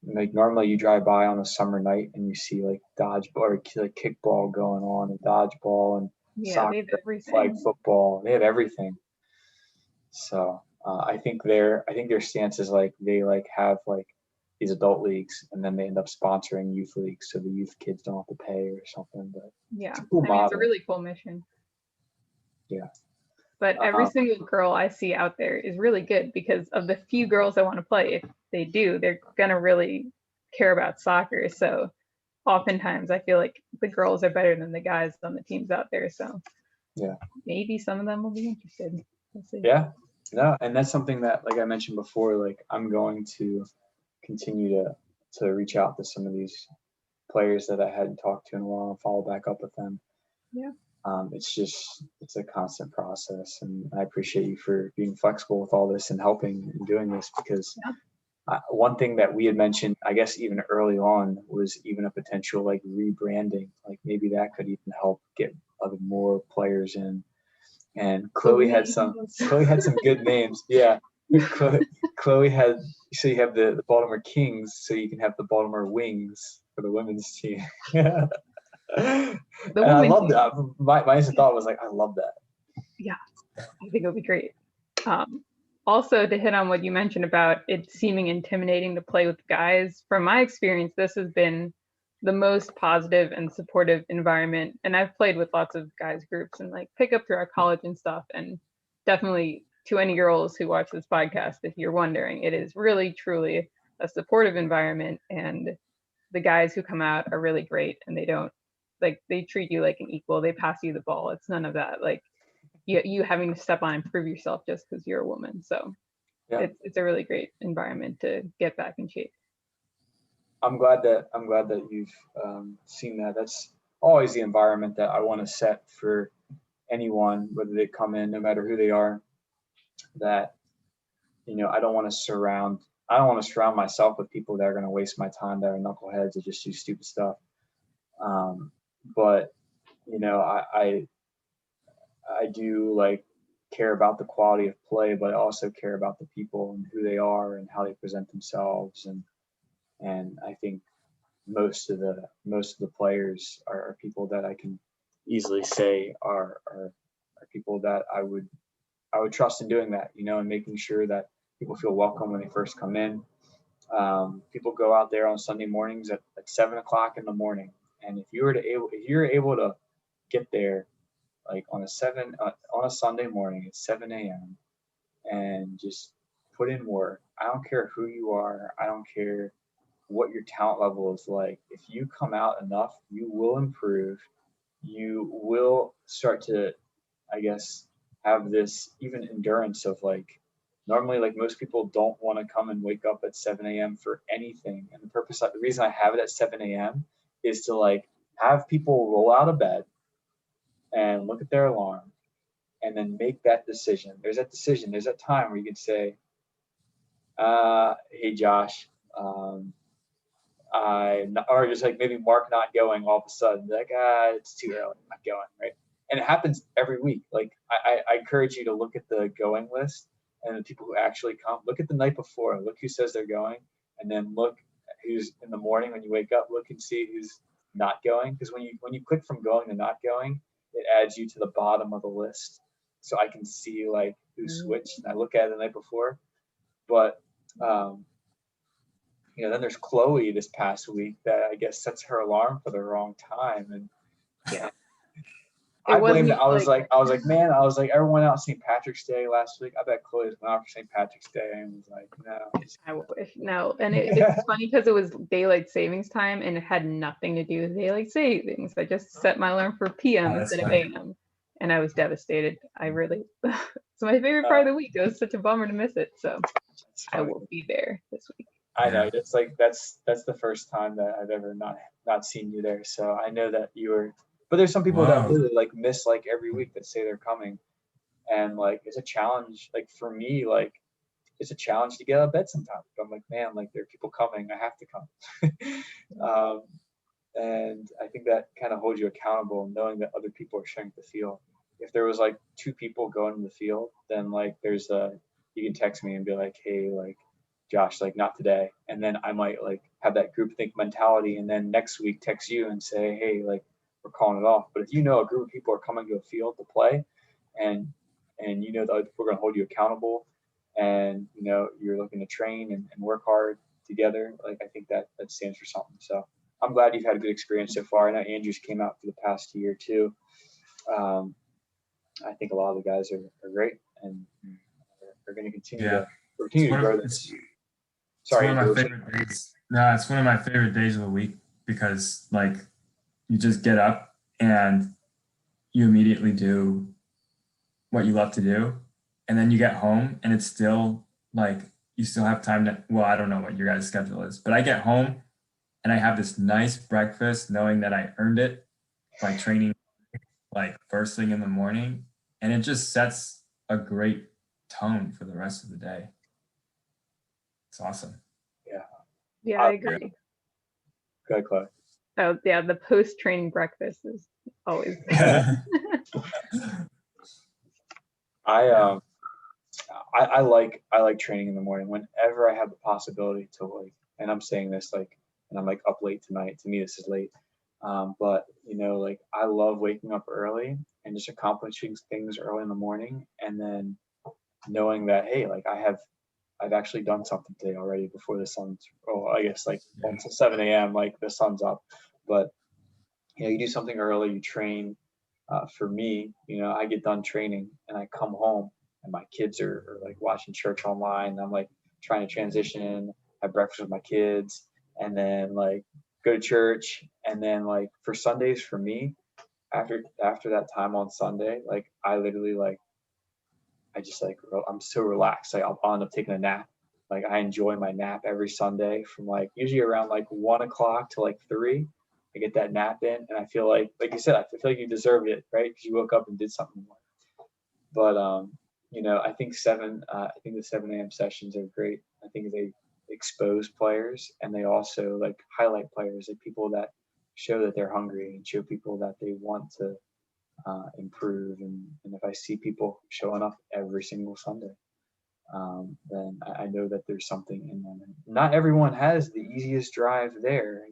normally you drive by on a summer night and you see like dodgeball or like kickball going on and dodgeball and Yeah, they have soccer, everything. flag football. They have everything. So I think their stance is like they like have like these adult leagues and then they end up sponsoring youth leagues so the youth kids don't have to pay or something. But Yeah, it's a cool I mean, it's a model. really cool mission. Yeah. But every single girl I see out there is really good because of the few girls that want to play. If they do, they're gonna really care about soccer. So oftentimes I feel like the girls are better than the guys on the teams out there. So Yeah. maybe some of them will be interested. We'll see. Yeah. No, and that's something that, like I mentioned before, like I'm going to continue to reach out to some of these players that I hadn't talked to in a while and follow back up with them. Yeah. It's a constant process, and I appreciate you for being flexible with all this and helping and doing this because one thing that we had mentioned, I guess even early on, was even a potential like rebranding. Like maybe that could even help get other more players in. And Chloe had some good names. Yeah. Chloe had, so you have the Baltimore Kings, so you can have the Baltimore Wings for the women's team. Yeah. And I love that. My instant thought was like, I love that. Yeah, I think it'll be great. Also, to hit on what you mentioned about it seeming intimidating to play with guys, from my experience, this has been the most positive and supportive environment. And I've played with lots of guys groups and like pick up through our college and stuff. And definitely to any girls who watch this podcast, if you're wondering, it is really, truly a supportive environment. And the guys who come out are really great and they treat you like an equal. They pass you the ball. It's none of that. Like, you having to step on and prove yourself just because you're a woman. So it's a really great environment to get back in shape. I'm glad that you've seen that. That's always the environment that I want to set for anyone, whether they come in, no matter who they are. That I don't want to surround myself with people that are going to waste my time, that are knuckleheads that just do stupid stuff. But I do like care about the quality of play, but I also care about the people and who they are and how they present themselves. And I think most of the players are people that I can easily say are people that I would trust in doing that, and making sure that people feel welcome when they first come in. People go out there on Sunday mornings at 7:00 in the morning, and if you're able to get there like on a Sunday morning at 7 a.m. and just put in work. I don't care who you are. I don't care what your talent level is like. If you come out enough, you will improve. You will start to, I guess, have this even endurance of like, normally like most people don't want to come and wake up at 7 a.m. for anything. And the reason I have it at 7 a.m. is to like have people roll out of bed and look at their alarm and then make that decision. There's that time where you can say, hey Josh, or just like maybe Mark not going all of a sudden, like, it's too early, I'm not going, right? And it happens every week. Like I encourage you to look at the going list and the people who actually come. Look at the night before, look who says they're going, and then look who's in the morning when you wake up, look and see who's not going. Because when you click from going to not going, it adds you to the bottom of the list. So I can see like who switched, and I look at it the night before. But then there's Chloe this past week that I guess sets her alarm for the wrong time. And Yeah. I blamed it. I was like, man, everyone out St. Patrick's Day last week. I bet Chloe's went out for St. Patrick's Day and was like, no. I wish. No. And it's funny because it was daylight savings time and it had nothing to do with daylight savings. I just set my alarm for PM instead of AM. And I was devastated. I really, it's my favorite part of the week. It was such a bummer to miss it. So I will be there this week. I know. It's like, that's the first time that I've ever not seen you there. So I know that you were. But there's some people that really like miss like every week that say they're coming, and like it's a challenge. Like for me, like it's a challenge to get out of bed sometimes. But I'm like, man, like there are people coming, I have to come. And I think that kind of holds you accountable, knowing that other people are sharing the field. If there was like 2 people going in the field, then like you can text me and be like, hey, like Josh, like not today, and then I might like have that groupthink mentality, and then next week text you and say, hey, like we're calling it off. But if a group of people are coming to a field to play, and that other people are going to hold you accountable, and you're looking to train and work hard together, like I think that stands for something. So I'm glad you've had a good experience so far. I know Andrews came out for the past year too. I think a lot of the guys are great and are going to continue to grow this. Sorry, it's one of my favorite days. No, it's one of my favorite days of the week because like you just get up and you immediately do what you love to do, and then you get home and it's still like you still have time to. Well, I don't know what your guys' schedule is, but I get home and I have this nice breakfast, knowing that I earned it by training like first thing in the morning, and it just sets a great tone for the rest of the day. It's awesome. Yeah, I agree. Go ahead, Chloe. Oh yeah, the post-training breakfast is always. I like training in the morning whenever I have the possibility to, like, and I'm saying this like, and I'm like up late tonight. To me, this is late. But like I love waking up early and just accomplishing things early in the morning, and then knowing that, hey, like I've actually done something today already before the sun's, I guess like until 7 a.m. like the sun's up. But you do something early, you train. For me, I get done training and I come home and my kids are like watching church online. I'm like trying to transition, have breakfast with my kids, and then like go to church. And then like for Sundays for me, after that time on Sunday, like I literally like I just like I'm so relaxed. Like I'll end up taking a nap. Like I enjoy my nap every Sunday from like usually around like 1 o'clock to like 3. I get that nap in, and I feel like you said, I feel like you deserved it, right? Because you woke up and did something more. But I think the 7 a.m. sessions are great. I think they expose players, and they also like highlight players, like people that show that they're hungry and show people that they want to improve. And if I see people showing up every single Sunday, then I know that there's something in them. And not everyone has the easiest drive there,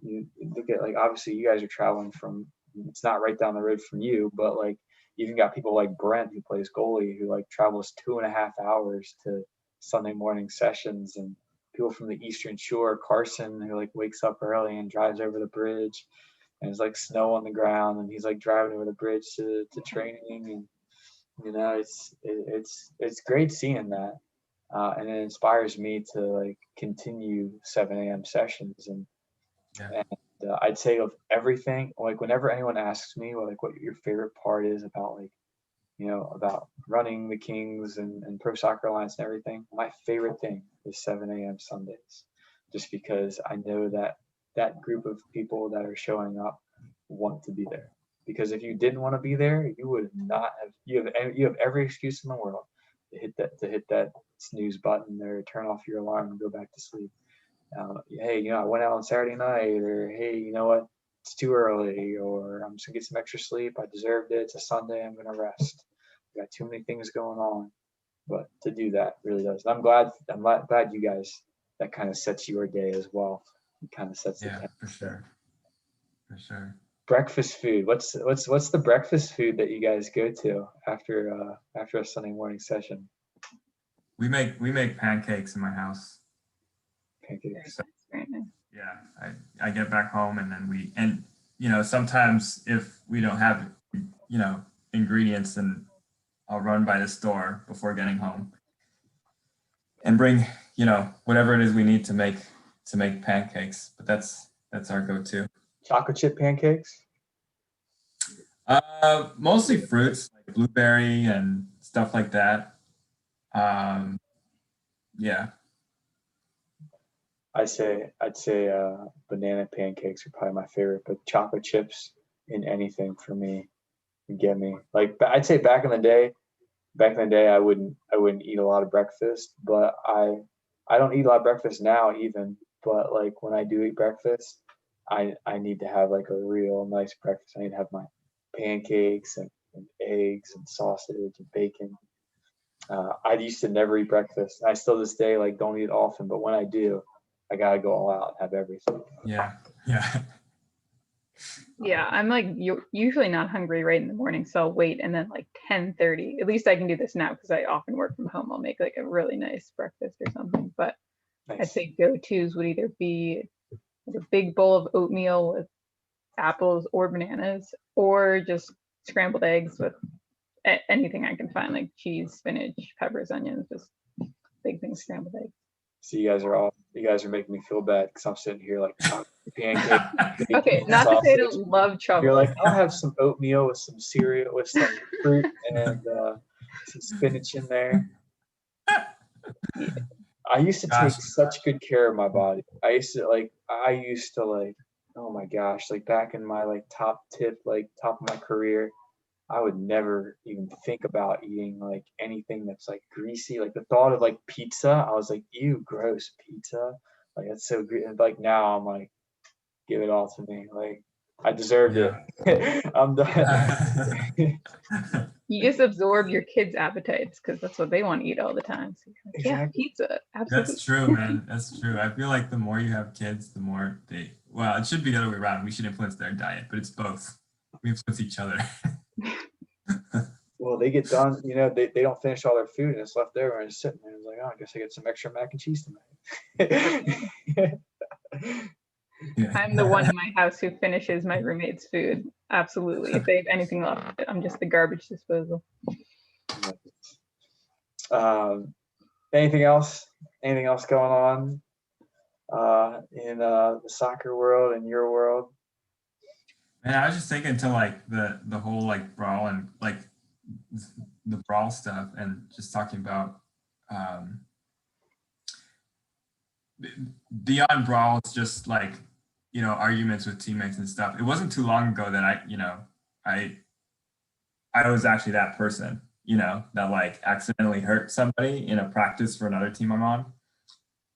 you look at, like, obviously you guys are traveling from, it's not right down the road from you, but like you even got people like Brent who plays goalie who like travels 2.5 hours to Sunday morning sessions, and people from the Eastern Shore, Carson, who like wakes up early and drives over the bridge, and it's like snow on the ground and he's like driving over the bridge to training. And it's great seeing that, and it inspires me to like continue 7 a.m. sessions. And I'd say of everything, like whenever anyone asks me what your favorite part is about like about running the Kings and Pro Soccer Alliance and everything, my favorite thing is 7 a.m. Sundays, just because I know that group of people that are showing up want to be there. Because if you didn't want to be there, you would not have. You have every excuse in the world to hit that snooze button or turn off your alarm and go back to sleep. Hey, I went out on Saturday night, or hey, you know what? It's too early, or I'm just gonna get some extra sleep. I deserved it. It's a Sunday. I'm gonna rest. We got too many things going on, but to do that really does. And I'm glad you guys, that kind of sets your day as well. It kind of sets the tone. For sure. Breakfast food. What's the breakfast food that you guys go to after a Sunday morning session? We make pancakes in my house. Pancakes. Very nice. Yeah, I get back home and then sometimes if we don't have, ingredients, then I'll run by the store before getting home and bring, whatever it is we need to make pancakes. But that's our go-to. Chocolate chip pancakes? Mostly fruits like blueberry and stuff like that. Yeah. I'd say banana pancakes are probably my favorite, but chocolate chips in anything for me, you get me. Like I'd say back in the day, I wouldn't eat a lot of breakfast, but I don't eat a lot of breakfast now even. But like when I do eat breakfast, I need to have like a real nice breakfast. I need to have my pancakes and eggs and sausage and bacon. I used to never eat breakfast. I still to this day like don't eat often, but when I do, I gotta go all out and have everything. Yeah. Yeah, I'm like usually not hungry right in the morning, so I'll wait, and then like 10:30. At least I can do this now because I often work from home. I'll make like a really nice breakfast or something. But I'd Nice. say go-tos would either be like a big bowl of oatmeal with apples or bananas, or just scrambled eggs with anything I can find, like cheese, spinach, peppers, onions, just big thing scrambled eggs. So you guys are making me feel bad because I'm sitting here like chocolate pancake. bacon, Okay, not to say I sausage. don't love chocolate. You're like, I'll have some oatmeal with some cereal, with some fruit and some spinach in there. Yeah. I used to Gosh. take such good care of my body. I used to like, oh my gosh, like back in my like top of my career, I would never even think about eating like anything that's like greasy. Like the thought of like pizza, I was like, ew, gross, pizza. Like that's so great. And like now I'm like, give it all to me. Like I deserved it. I'm done. You just absorb your kids' appetites because that's what they want to eat all the time. So you're like, yeah, Exactly. pizza, absolutely. That's true, man. That's true. I feel like the more you have kids, the more well, it should be the other way around. We should influence their diet, but it's both. We influence each other. Well, they get done, they don't finish all their food and it's left over and it's sitting there. It's like, oh, I guess I get some extra mac and cheese tonight. Yeah. I'm the one in my house who finishes my roommate's food. Absolutely. If they have anything left, I'm just the garbage disposal. Anything else? Anything else going on in the soccer world and your world? Man, I was just thinking to like the whole like brawl and like the brawl stuff and just talking about beyond brawl, it's just like, arguments with teammates and stuff. It wasn't too long ago that I was actually that person, that like accidentally hurt somebody in a practice for another team I'm on.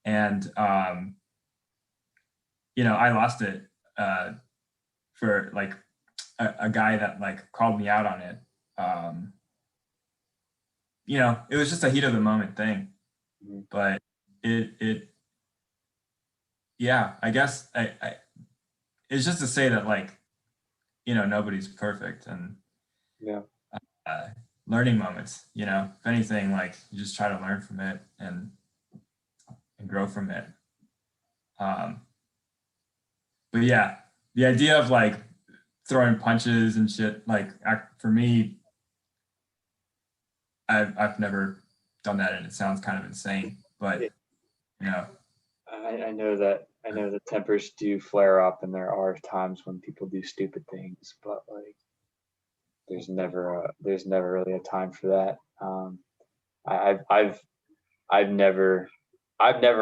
And, I lost it for like a guy that like called me out on it. It was just a heat of the moment thing, but yeah, I guess it's just to say that like, nobody's perfect and learning moments, if anything, like you just try to learn from it and grow from it. But yeah, the idea of like throwing punches and shit, like for me, I've never done that and it sounds kind of insane, but I know that tempers do flare up and there are times when people do stupid things, but like there's never really a time for that. I've never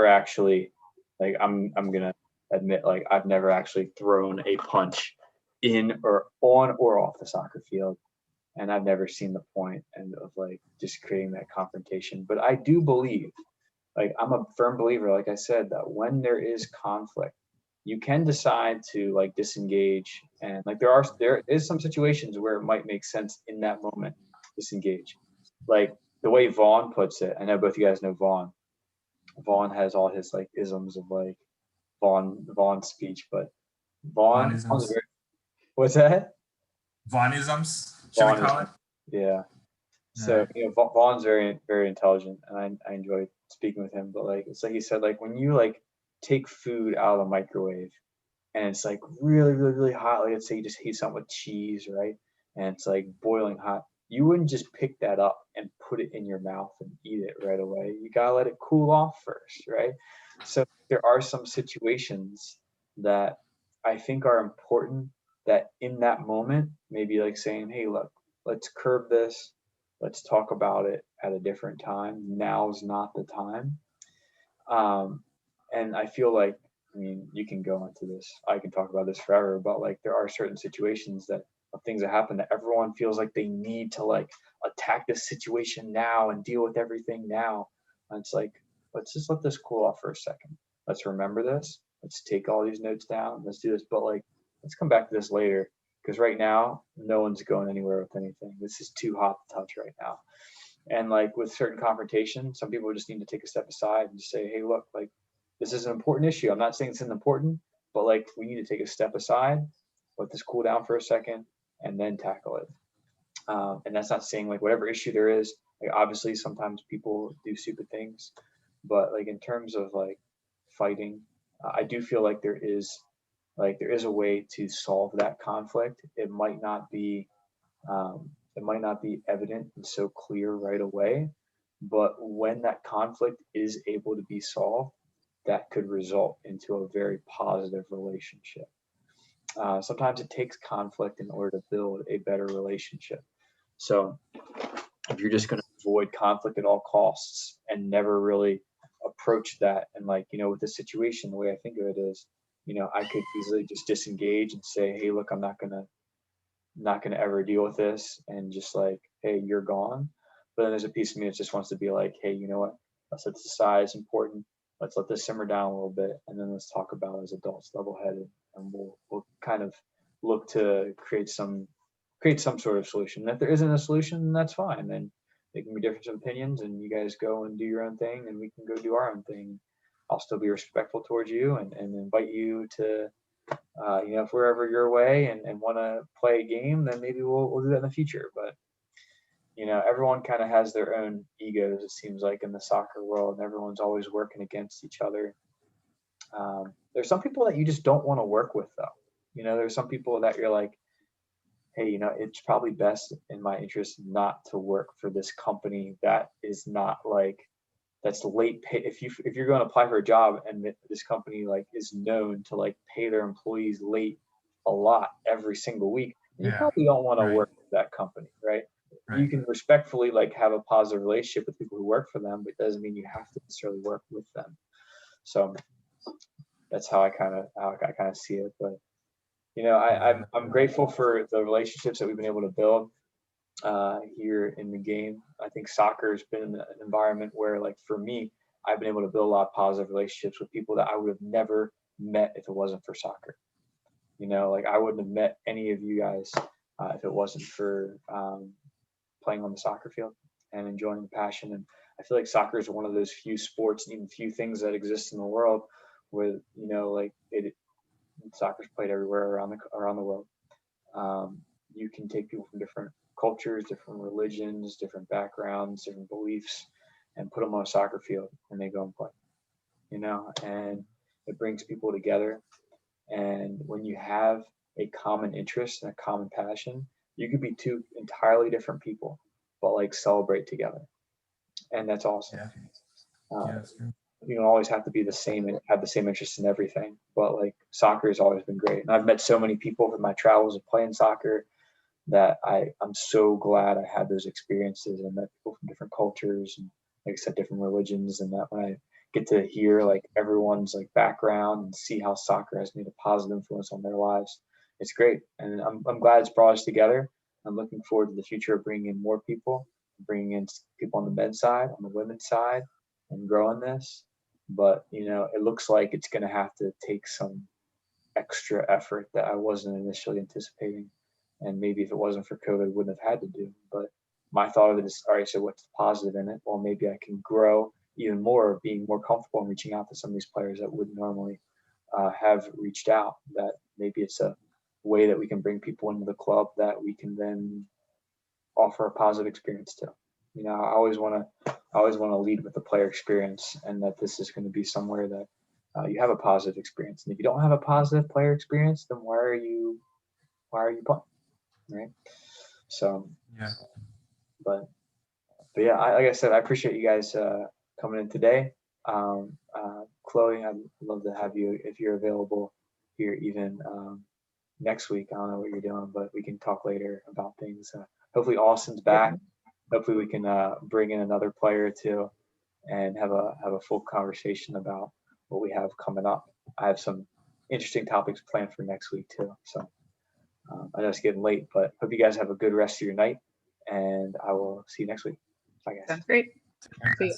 actually, like I'm gonna admit, like I've never actually thrown a punch in or on or off the soccer field, and I've never seen the point of like just creating that confrontation. But I do believe, like I'm a firm believer, like I said, that when there is conflict, you can decide to like disengage, and like there is some situations where it might make sense in that moment disengage. Like the way Vaughn puts it, I know both you guys know Vaughn. Vaughn has all his like isms of like Vaughn's speech, but Vaughn's Vaughnisms. what's that? Vaughnisms, should we call it? Yeah. So Vaughn's very very intelligent, and I enjoy speaking with him. But like it's like he said, like when you like take food out of the microwave and it's like really, really, really hot. Like let's say you just heat something with cheese, right? And it's like boiling hot. You wouldn't just pick that up and put it in your mouth and eat it right away. You gotta let it cool off first, right? So there are some situations that I think are important that in that moment, maybe like saying, hey, look, let's curb this. Let's talk about it at a different time. Now's not the time. And I feel like, I mean, you can go into this. I can talk about this forever, but like there are certain situations that of things that happen that everyone feels like they need to like attack this situation now and deal with everything now. And it's like, let's just let this cool off for a second. Let's remember this. Let's take all these notes down. Let's do this. But like, let's come back to this later because right now, no one's going anywhere with anything. This is too hot to touch right now. And like with certain confrontation, some people just need to take a step aside and just say, hey, look, like this is an important issue. I'm not saying it's important, but like we need to take a step aside, let this cool down for a second, and then tackle it. And that's not saying like whatever issue there is, like obviously sometimes people do stupid things, but like in terms of like fighting, I do feel like there is a way to solve that conflict. It might not be evident and so clear right away, but when that conflict is able to be solved, that could result into a very positive relationship. Sometimes it takes conflict in order to build a better relationship. So if you're just going to avoid conflict at all costs and never really approach that, and like, with this situation, the way I think of it is, I could easily just disengage and say, hey, look, I'm not gonna ever deal with this, and just like, hey, you're gone. But then there's a piece of me that just wants to be like, hey, you know what? Let's let this aside. It's important. Let's let this simmer down a little bit, and then let's talk about it as adults, level-headed, and we'll kind of look to create some sort of solution. And if there isn't a solution, that's fine. Then there can be difference of opinions, and you guys go and do your own thing, and we can go do our own thing. I'll still be respectful towards you and invite you to if we're ever your way and want to play a game, then maybe we'll do that in the future. But everyone kind of has their own egos. It seems like in the soccer world, and everyone's always working against each other. There's some people that you just don't want to work with, though. There's some people that you're like, hey, it's probably best in my interest not to work for this company that is not like that's late pay. If you're going to apply for a job and this company like is known to like pay their employees late a lot every single week, you probably don't want to work with that company, right? You can respectfully like have a positive relationship with people who work for them, but it doesn't mean you have to necessarily work with them. So that's how I kind of see it. But I'm grateful for the relationships that we've been able to build here in the game. I think soccer has been an environment where, like, for me, I've been able to build a lot of positive relationships with people that I would have never met if it wasn't for soccer. Like I wouldn't have met any of you guys if it wasn't for playing on the soccer field and enjoying the passion. And I feel like soccer is one of those few sports, even few things that exist in the world where, soccer's played everywhere around the world. You can take people from different cultures, different religions, different backgrounds, different beliefs, and put them on a soccer field and they go and play, and it brings people together. And when you have a common interest and a common passion, you could be two entirely different people, but like celebrate together. And that's awesome. You don't always have to be the same and have the same interest in everything, but like soccer has always been great. And I've met so many people from my travels of playing soccer that I'm so glad I had those experiences and met people from different cultures and, like I said, different religions. And that when I get to hear like everyone's like background and see how soccer has made a positive influence on their lives, it's great. And I'm glad it's brought us together. I'm looking forward to the future of bringing in more people, bringing in people on the men's side, on the women's side, and growing this. But it looks like it's going to have to take some extra effort that I wasn't initially anticipating. And maybe if it wasn't for COVID, wouldn't have had to do. But my thought of it is, all right, so what's the positive in it? Well, maybe I can grow even more, being more comfortable in reaching out to some of these players that wouldn't normally have reached out. That maybe it's a way that we can bring people into the club that we can then offer a positive experience to. I always want to lead with the player experience, and that this is going to be somewhere that you have a positive experience. And if you don't have a positive player experience, then why are you playing, right? So, Yeah. but yeah, like I said, I appreciate you guys coming in today. Chloe, I'd love to have you if you're available here even next week. I don't know what you're doing, but we can talk later about things. Hopefully Austin's back. Hopefully we can bring in another player too and have a full conversation about what we have coming up. I have some interesting topics planned for next week too. So I know it's getting late, but hope you guys have a good rest of your night, and I will see you next week. Bye, guys. Sounds great. See you.